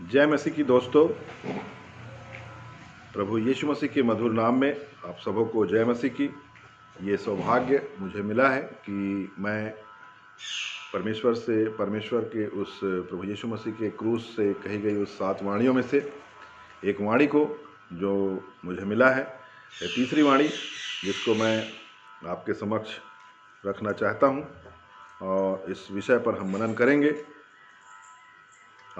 जय मसीह की दोस्तों, प्रभु यीशु मसीह के मधुर नाम में आप सबों को जय मसीह की। ये सौभाग्य मुझे मिला है कि मैं परमेश्वर के उस प्रभु यीशु मसीह के क्रूस से कही गई उस 7 वाणियों में से एक वाणी को जो मुझे मिला है, तीसरी वाणी जिसको मैं आपके समक्ष रखना चाहता हूँ और इस विषय पर हम मनन करेंगे।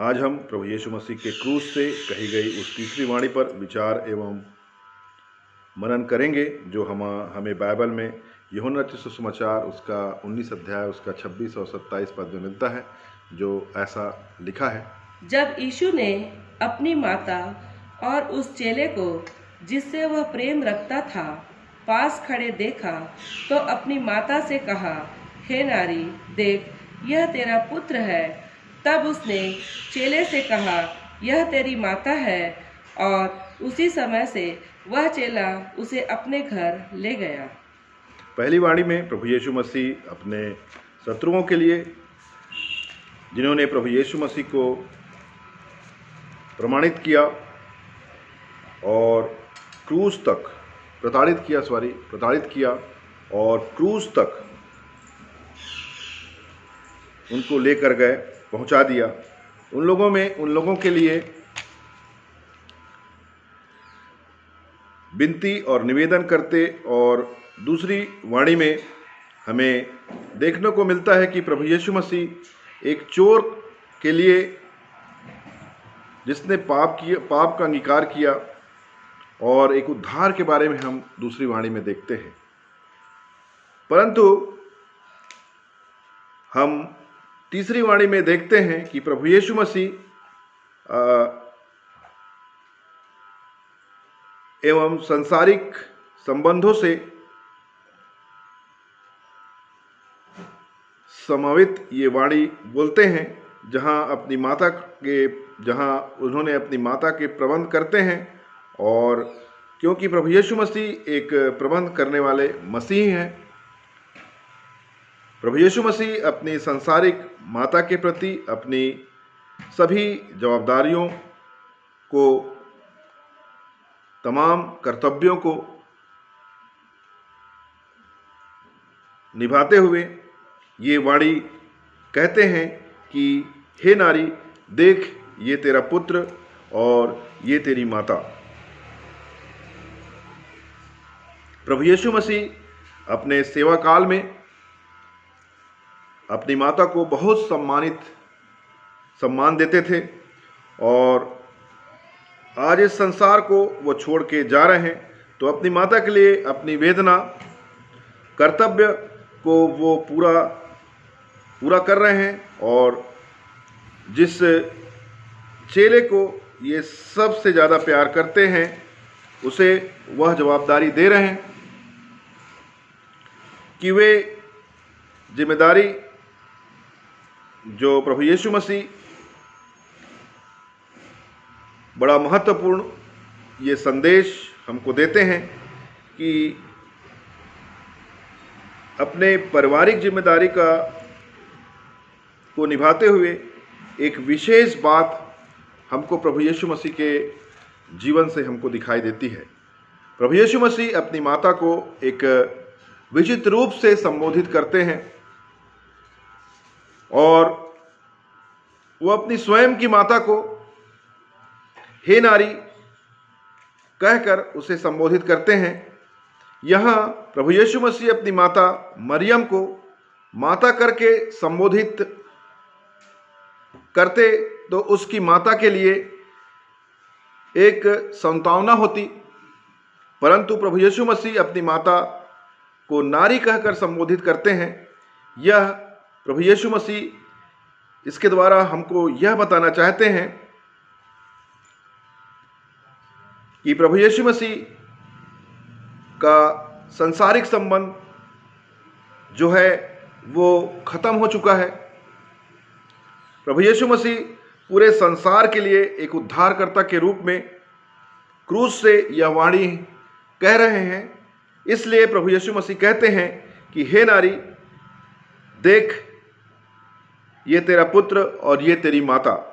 आज हम प्रभु यीशु मसीह के क्रूस से कही गई उस तीसरी वाणी पर विचार एवं मनन करेंगे जो हमें बाइबल में यूहन्ना रचित सुसमाचार उसका 19 अध्याय उसका 26 और 27 पद में मिलता है, जो ऐसा लिखा है। जब यीशु ने अपनी माता और उस चेले को जिससे वह प्रेम रखता था पास खड़े देखा तो अपनी माता से कहा, हे नारी, देख यह तेरा पुत्र है। तब उसने चेले से कहा, यह तेरी माता है, और उसी समय से वह चेला उसे अपने घर ले गया। पहली वाणी में प्रभु यीशु मसीह अपने शत्रुओं के लिए, जिन्होंने प्रभु यीशु मसीह को प्रताड़ित किया और क्रूस तक उनको लेकर गए, पहुंचा दिया। उन लोगों के लिए विनती और निवेदन करते। और दूसरी वाणी में हमें देखने को मिलता है कि प्रभु यीशु मसीह एक चोर के लिए, जिसने पाप का अंगीकार किया, और एक उद्धार के बारे में हम दूसरी वाणी में देखते हैं। परंतु हम तीसरी वाणी में देखते हैं कि प्रभु यीशु मसीह एवं सांसारिक संबंधों से समावित ये वाणी बोलते हैं, जहां उन्होंने अपनी माता के प्रबंध करते हैं। और क्योंकि प्रभु यीशु मसीह एक प्रबंध करने वाले मसीह हैं, प्रभु यीशु मसीह अपनी सांसारिक माता के प्रति अपनी सभी जवाबदारियों को, तमाम कर्तव्यों को निभाते हुए ये वाणी कहते हैं कि हे नारी, देख ये तेरा पुत्र और ये तेरी माता। प्रभु यीशु मसीह अपने सेवा काल में अपनी माता को बहुत सम्मान देते थे, और आज इस संसार को वो छोड़ के जा रहे हैं, तो अपनी माता के लिए अपनी वेदना, कर्तव्य को वो पूरा कर रहे हैं। और जिस चेले को ये सबसे ज़्यादा प्यार करते हैं, उसे वह जवाबदारी दे रहे हैं कि वे जिम्मेदारी जो प्रभु यीशु मसीह बड़ा महत्वपूर्ण ये संदेश हमको देते हैं कि अपने पारिवारिक जिम्मेदारी को निभाते हुए एक विशेष बात हमको प्रभु यीशु मसीह के जीवन से हमको दिखाई देती है। प्रभु यीशु मसीह अपनी माता को एक विचित्र रूप से संबोधित करते हैं, और वो अपनी स्वयं की माता को हे नारी कहकर उसे संबोधित करते हैं। यहाँ प्रभु यीशु मसीह अपनी माता मरियम को माता करके संबोधित करते तो उसकी माता के लिए एक सांत्वना होती, परंतु प्रभु यीशु मसीह अपनी माता को नारी कहकर संबोधित करते हैं। यह प्रभु यीशु मसीह इसके द्वारा हमको यह बताना चाहते हैं कि प्रभु यीशु मसीह का सांसारिक संबंध जो है वो खत्म हो चुका है। प्रभु यीशु मसीह पूरे संसार के लिए एक उद्धारकर्ता के रूप में क्रूस से यह वाणी कह रहे हैं। इसलिए प्रभु यीशु मसीह कहते हैं कि हे नारी, देख ये तेरा पुत्र और ये तेरी माता।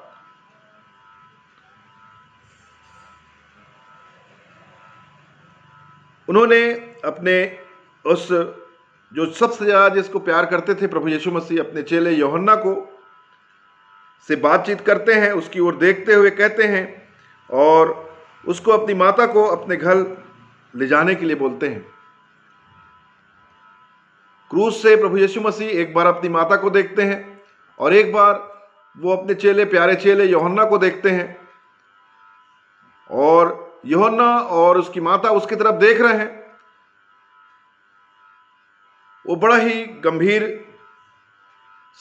उन्होंने अपने उस जो सबसे ज़्यादा जिसको प्यार करते थे प्रभु यीशु मसीह, अपने चेले यूहन्ना को से बातचीत करते हैं, उसकी ओर देखते हुए कहते हैं और उसको अपनी माता को अपने घर ले जाने के लिए बोलते हैं। क्रूस से प्रभु यीशु मसीह एक बार अपनी माता को देखते हैं और एक बार वो अपने चेले, प्यारे चेले यूहन्ना को देखते हैं, और यूहन्ना और उसकी माता उसकी तरफ देख रहे हैं। वो बड़ा ही गंभीर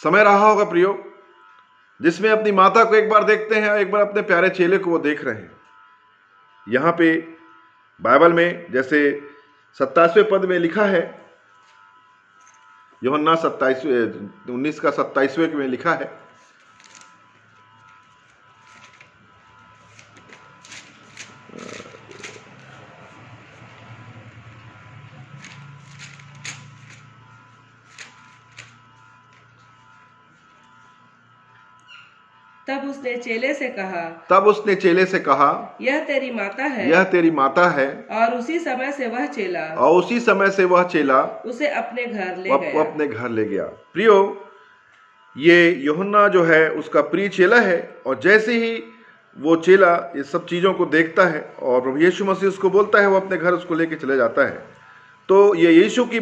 समय रहा होगा प्रियो, जिसमें अपनी माता को एक बार देखते हैं और एक बार अपने प्यारे चेले को वो देख रहे हैं। यहाँ पे बाइबल में जैसे 27वें पद में लिखा है, यूहन्ना 19 का 27वें में लिखा है, तब उसने चेले से कहा, यह तेरी माता है। यह तेरी माता है। और उसी समय से वह चेला उसे अपने घर ले गया। प्रियो, ये यूहन्ना जो है उसका प्रिय चेला है, और जैसे ही वो चेला ये सब चीज़ों को देखता है और प्रभु यीशु मसीह उसको बोलता है, वो अपने घर उसको लेके चले जाता है। तो ये यीशु की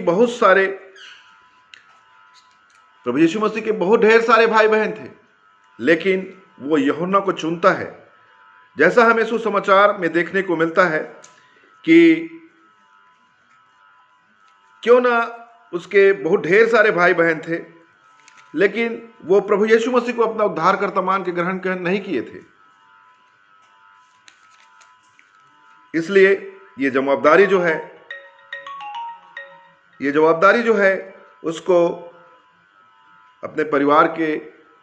प्रभु यीशु मसीह के बहुत ढेर सारे भाई बहन थे, लेकिन वो यूहन्ना को चुनता है। जैसा हमें सुसमाचार में देखने को मिलता है कि क्यों ना उसके बहुत ढेर सारे भाई बहन थे, लेकिन वो प्रभु यीशु मसीह को अपना उद्धारकर्ता मान के ग्रहण नहीं किए थे। इसलिए ये जवाबदारी जो है उसको अपने परिवार के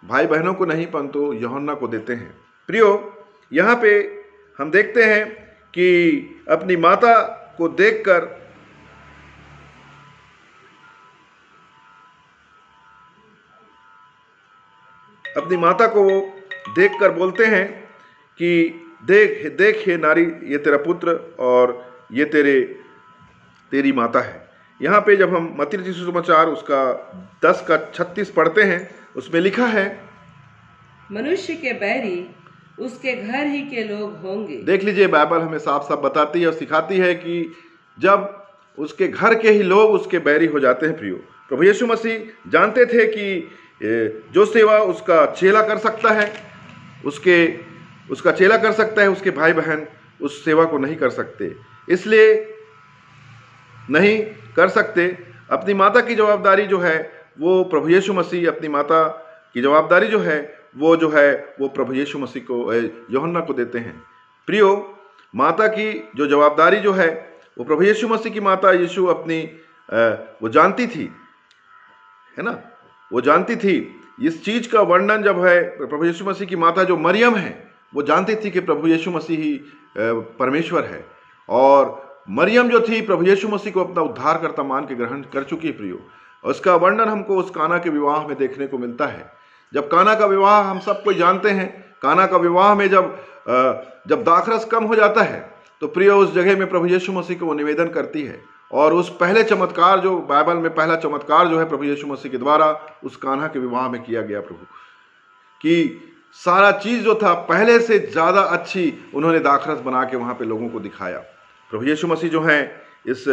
भाई बहनों को नहीं, परंतु यूहन्ना को देते हैं। प्रियो, यहाँ पे हम देखते हैं कि अपनी माता को देखकर बोलते हैं कि देख हे नारी, ये तेरा पुत्र और ये तेरी माता है। यहाँ पे जब हम मत्ती रचित सुसमाचार उसका 10 का 36 पढ़ते हैं, उसमें लिखा है, मनुष्य के बैरी उसके घर ही के लोग होंगे। देख लीजिए, बाइबल हमें साफ साफ बताती है और सिखाती है कि जब उसके घर के ही लोग उसके बैरी हो जाते हैं। प्रियो, प्रभु यीशु मसीह जानते थे कि जो सेवा उसका चेला कर सकता है, उसका चेला कर सकता है, उसके भाई बहन उस सेवा को नहीं कर सकते, इसलिए नहीं कर सकते। अपनी माता की जवाबदारी जो है वो प्रभु यीशु मसीह, अपनी माता की जवाबदारी जो है वो प्रभु यीशु मसीह को, यूहन्ना को देते हैं। प्रियो, माता की जो जवाबदारी जो है वो प्रभु यीशु मसीह की माता यीशु अपनी वो जानती थी, है ना, वो जानती थी इस चीज़ का वर्णन जब है। प्रभु यीशु मसीह की माता जो मरियम है, वो जानती थी कि प्रभु यीशु मसीह ही परमेश्वर है, और मरियम जो थी प्रभु यीशु मसीह को अपना उद्धारकर्ता मान के ग्रहण कर चुकी है। प्रियो, उसका वर्णन हमको उस काना के विवाह में देखने को मिलता है। जब काना का विवाह हम सब कोई जानते हैं, काना का विवाह में जब दाखरस कम हो जाता है, तो प्रियो उस जगह में प्रभु यीशु मसीह को वो निवेदन करती है, और उस पहले चमत्कार जो बाइबल में पहला चमत्कार जो है प्रभु यीशु मसीह के द्वारा उस कान्हा के विवाह में किया गया, प्रभु कि सारा चीज़ जो था पहले से ज़्यादा अच्छी उन्होंने दाखरस बना के वहाँ पे लोगों को दिखाया। प्रभु यीशु मसीह जो है इस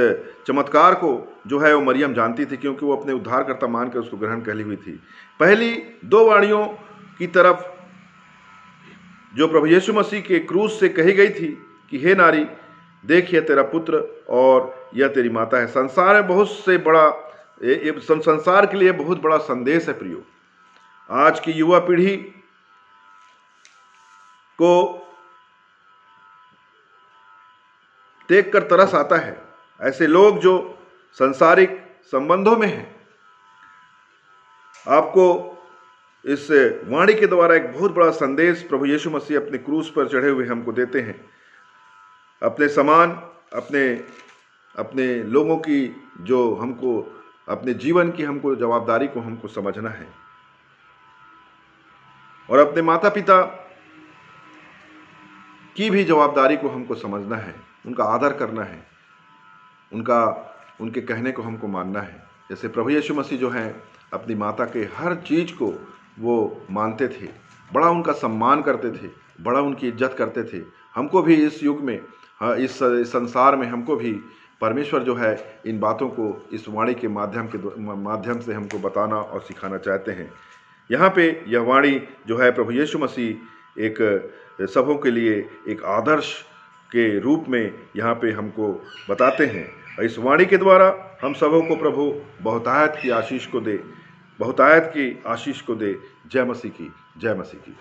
चमत्कार को जो है वो मरियम जानती थी, क्योंकि वो अपने उद्धारकर्ता मान कर उसको ग्रहण कर ली हुई थी। पहली 2 वाणियों की तरफ जो प्रभु यीशु मसीह के क्रूस से कही गई थी कि हे नारी, देख यह तेरा पुत्र और यह तेरी माता है, संसार के लिए बहुत बड़ा संदेश है। प्रियो, आज की युवा पीढ़ी को देखकर तरस आता है, ऐसे लोग जो सांसारिक संबंधों में हैं। आपको इस वाणी के द्वारा एक बहुत बड़ा संदेश प्रभु यीशु मसीह अपने क्रूस पर चढ़े हुए हमको देते हैं। अपने समान, अपने लोगों की जो हमको अपने जीवन की हमको जवाबदारी को हमको समझना है, और अपने माता पिता की भी जवाबदारी को हमको समझना है, उनका आदर करना है। उनके कहने को हमको मानना है। जैसे प्रभु यीशु मसीह जो हैं अपनी माता के हर चीज़ को वो मानते थे, बड़ा उनका सम्मान करते थे, बड़ा उनकी इज्जत करते थे। हमको भी इस युग में, इस संसार में हमको भी परमेश्वर जो है इन बातों को इस वाणी के माध्यम से हमको बताना और सिखाना चाहते हैं। यहाँ पे यह वाणी जो है प्रभु यीशु मसीह एक सबों के लिए एक आदर्श के रूप में यहाँ पे हमको बताते हैं। इस वाणी के द्वारा हम सबों को प्रभु बहुतायत की आशीष को दे, बहुतायत की आशीष को दे। जय मसीह की, जय मसीह की।